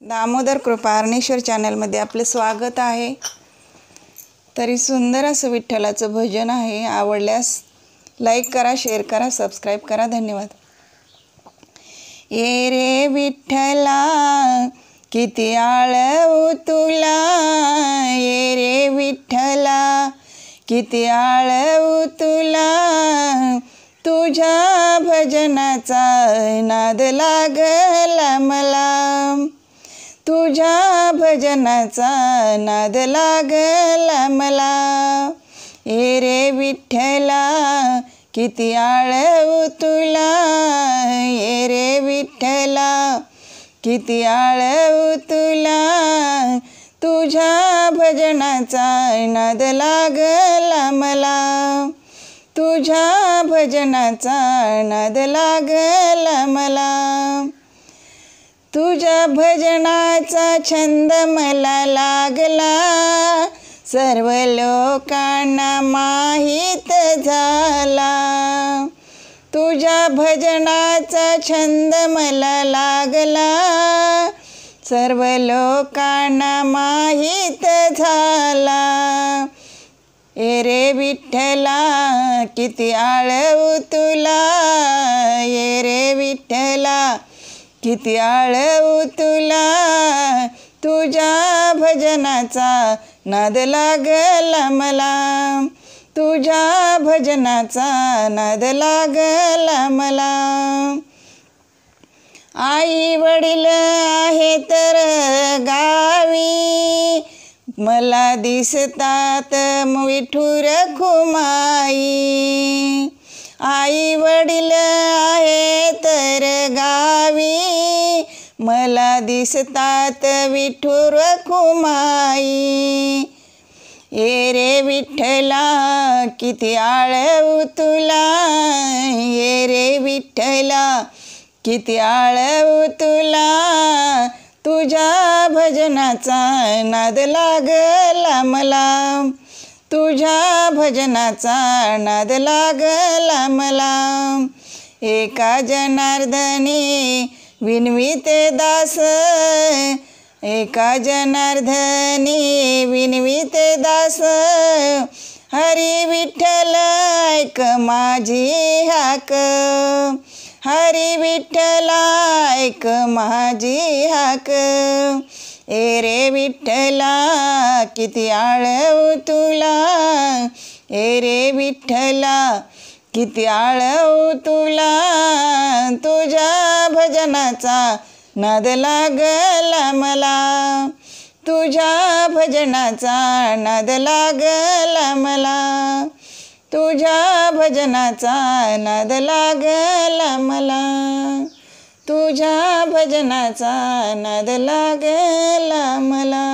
दामोदर कृपा हरणेश्वर चॅनलमध्ये आपले स्वागत आहे। तरी सुंदर असं विठ्ठलाचं भजन आहे। आवडल्यास लाईक करा, शेअर करा, सबस्क्राईब करा। धन्यवाद। ये रे विठ्ठला किती आळवू तुला, ये रे विठ्ठला किती आळवू तुला, तुझ्या भजनाचा नाद लागला मला, तुझ्या भजनाचा नाद लागला मला। ये रे विठ्ठला किती आळवू तुला, ये रे विठ्ठला किती आळवू तुला, तुझ्या भजनाचा नाद लागला मला, तुझ्या भजनाचा नाद लागला मला। तुझ्या भजनाचा छंद मला लागला, सर्व लोकांना माहीत झाला। तुझ्या भजनाचा छंद मला लागला, सर्व लोकांना माहीत झाला। ये रे विठ्ठला किती आळवू तुला, ये रे विठ्ठला किती आळवू तुला, तुझ्या भजनाचा नाद लागला मला, तुझ्या भजनाचा नाद लागला मला। आई वडील आहे तर गावी, मला दिसतात विठुर खुमाई। आई वडील आहे तर गावी, मला दिसतात विठुर खुमाई। ये रे विठ्ठला किती आळवू तुला, ये रे विठ्ठला किती आळवू तुला, तुझ्या भजनाचा नाद लागला मला, तुझ्या भजनाचा नाद लागला मला। एका जनार्दनी विनविते दास, एका जनार्दनी विनविते दास, हरी विठ्ठल ऐक माझी हाक, हरी विठ्ठल ऐक माझी हाक। ये रे विठ्ठला किती आळवू तुला, ये रे विठ्ठला किती आळवू तुला, तुझ्या भजनाचा नाद लागला मला, तुझ्या भजनाचा नाद लागला मला, तुझ्या भजनाचा नाद लागला मला, तुझ्या भजनाचा नाद लागला मला।